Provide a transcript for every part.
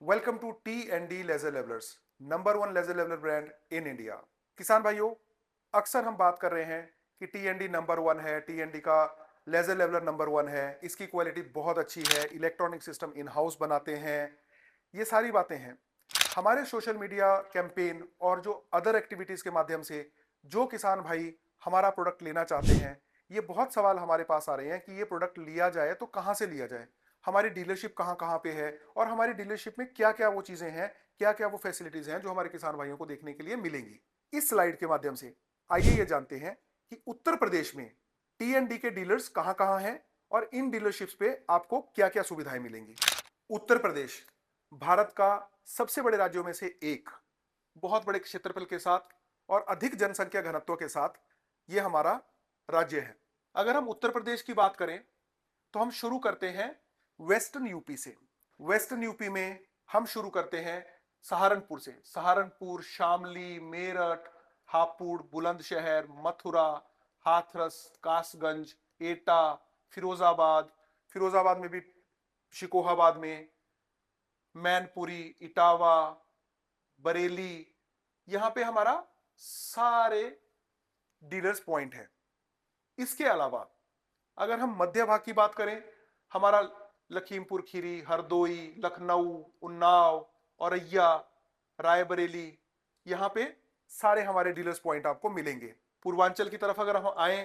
Welcome to T and D laser levellers, number one laser leveller brand in India. किसान भाइयों, अक्सर हम बात कर रहे हैं कि T and D number one है, टी एंड डी का लेजर लेवलर नंबर वन है, इसकी क्वालिटी बहुत अच्छी है, इलेक्ट्रॉनिक सिस्टम इन हाउस बनाते हैं। ये सारी बातें हैं। हमारे सोशल मीडिया कैंपेन और जो अदर एक्टिविटीज के माध्यम से जो किसान भाई हमारा प्रोडक्ट लेना चाहते हैं, ये बहुत सवाल हमारे पास आ रहे हैं कि ये प्रोडक्ट लिया जाए तो कहाँ से लिया जाए, हमारी डीलरशिप कहाँ कहाँ पे है और हमारी डीलरशिप में क्या क्या वो चीजें हैं, क्या क्या वो फैसिलिटीज हैं जो हमारे किसान भाइयों को देखने के लिए मिलेंगी। इस स्लाइड के माध्यम से आइए ये जानते हैं कि उत्तर प्रदेश में टी एंड डी के डीलर्स कहाँ कहाँ हैं और इन डीलरशिप्स पे आपको क्या क्या सुविधाएं मिलेंगी। उत्तर प्रदेश भारत का सबसे बड़े राज्यों में से एक, बहुत बड़े क्षेत्रफल के साथ और अधिक जनसंख्या घनत्व के साथ ये हमारा राज्य है। अगर हम उत्तर प्रदेश की बात करें तो हम शुरू करते हैं वेस्टर्न यूपी से। वेस्टर्न यूपी में हम शुरू करते हैं सहारनपुर से। सहारनपुर, शामली, मेरठ, हापुड़, बुलंदशहर, मथुरा, हाथरस, कासगंज, एटा, फिरोजाबाद, फिरोजाबाद में भी शिकोहाबाद में, मैनपुरी, इटावा, बरेली, यहां पे हमारा सारे डीलर्स पॉइंट है। इसके अलावा अगर हम मध्य भाग की बात करें, हमारा लखीमपुर खीरी, हरदोई, लखनऊ, उन्नाव, औरैया, रायबरेली, यहां पे सारे हमारे डीलर्स पॉइंट आपको मिलेंगे। पूर्वांचल की तरफ अगर हम आए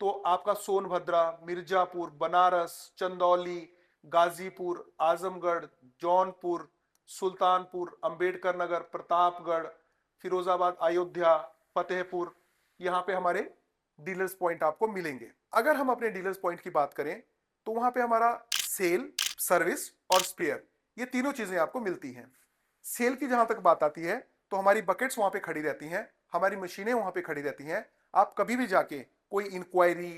तो आपका सोनभद्रा, मिर्जापुर, बनारस, चंदौली, गाजीपुर, आजमगढ़, जौनपुर, सुल्तानपुर, अंबेडकर नगर, प्रतापगढ़, फिरोजाबाद, अयोध्या, फतेहपुर, यहां पे हमारे डीलर्स पॉइंट आपको मिलेंगे। अगर हम अपने डीलर्स पॉइंट की बात करें तो वहां पे हमारा सेल, सर्विस और स्पेयर, ये तीनों चीजें आपको मिलती हैं। सेल की जहां तक बात आती है तो हमारी बकेट्स वहां पे खड़ी रहती हैं, हमारी मशीनें वहां पे खड़ी रहती हैं। आप कभी भी जाके कोई इंक्वायरी,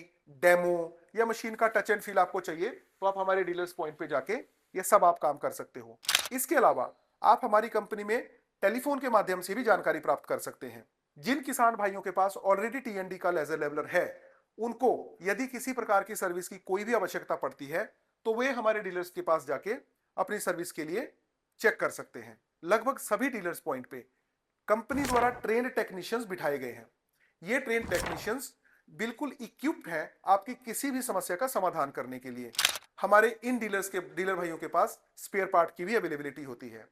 डेमो या मशीन का टच एंड फील आपको चाहिए तो आप हमारे डीलर्स पॉइंट पे जाके ये सब आप काम कर सकते हो। इसके अलावा आप हमारी कंपनी में टेलीफोन के माध्यम से भी जानकारी प्राप्त कर सकते हैं। जिन किसान भाइयों के पास ऑलरेडी टीएनडी का लेजर लेवलर है, उनको यदि किसी प्रकार की सर्विस की कोई भी आवश्यकता पड़ती है तो वे हमारे डीलर्स के पास जाके अपनी सर्विस के लिए चेक कर सकते हैं। लगभग सभी डीलर्स पॉइंट पे कंपनी द्वारा ट्रेन्ड टेक्नीशियंस बिठाए गए हैं। ये ट्रेन टेक्नीशियंस बिल्कुल इक्विप्ड हैं आपकी किसी भी समस्या का समाधान करने के लिए। हमारे इन डीलर भाइयों के पास स्पेयर पार्ट की भी अवेलेबिलिटी होती है।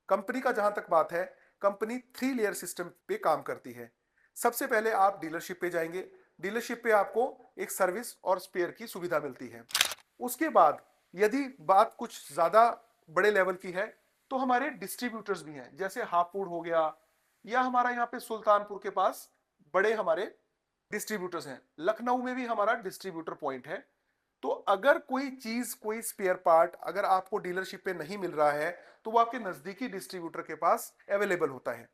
कंपनी का जहां तक बात है, कंपनी 3 लेयर सिस्टम पे काम करती है। सबसे पहले आप डीलरशिप पे जाएंगे, डीलरशिप पे आपको एक सर्विस और स्पेयर की सुविधा मिलती है। उसके बाद यदि बात कुछ ज्यादा बड़े लेवल की है तो हमारे डिस्ट्रीब्यूटर्स भी हैं, जैसे हापुड़ हो गया या हमारा यहाँ पे सुल्तानपुर के पास बड़े हमारे डिस्ट्रीब्यूटर्स हैं। लखनऊ में भी हमारा डिस्ट्रीब्यूटर पॉइंट है। तो अगर कोई चीज, कोई स्पेयर पार्ट अगर आपको डीलरशिप पे नहीं मिल रहा है तो वो आपके नजदीकी डिस्ट्रीब्यूटर के पास अवेलेबल होता है।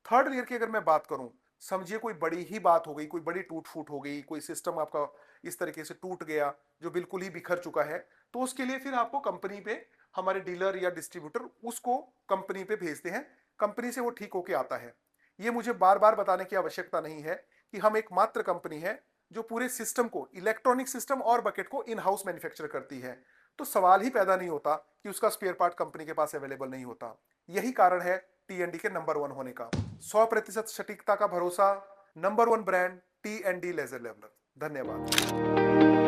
थर्ड लेयर की अगर मैं बात करूं, समझिए कोई बड़ी ही बात हो गई, कोई बड़ी टूट फूट हो गई, कोई सिस्टम आपका इस तरीके से टूट गया जो बिल्कुल ही बिखर चुका है, तो उसके लिए फिर आपको कंपनी पे हमारे डीलर या डिस्ट्रीब्यूटर उसको कंपनी पे भेजते हैं, कंपनी से वो ठीक होके आता है। ये मुझे बार बार बताने की आवश्यकता नहीं है कि हम एकमात्र कंपनी है जो पूरे सिस्टम को, इलेक्ट्रॉनिक सिस्टम और बकेट को इन हाउस मैन्युफैक्चर करती है। तो सवाल ही पैदा नहीं होता कि उसका स्पेयर पार्ट कंपनी के पास अवेलेबल नहीं होता। यही कारण है टी&डी के नंबर वन होने का। 100% सटीकता का भरोसा, नंबर वन ब्रांड टी&डी लेजर लेवलर। धन्यवाद।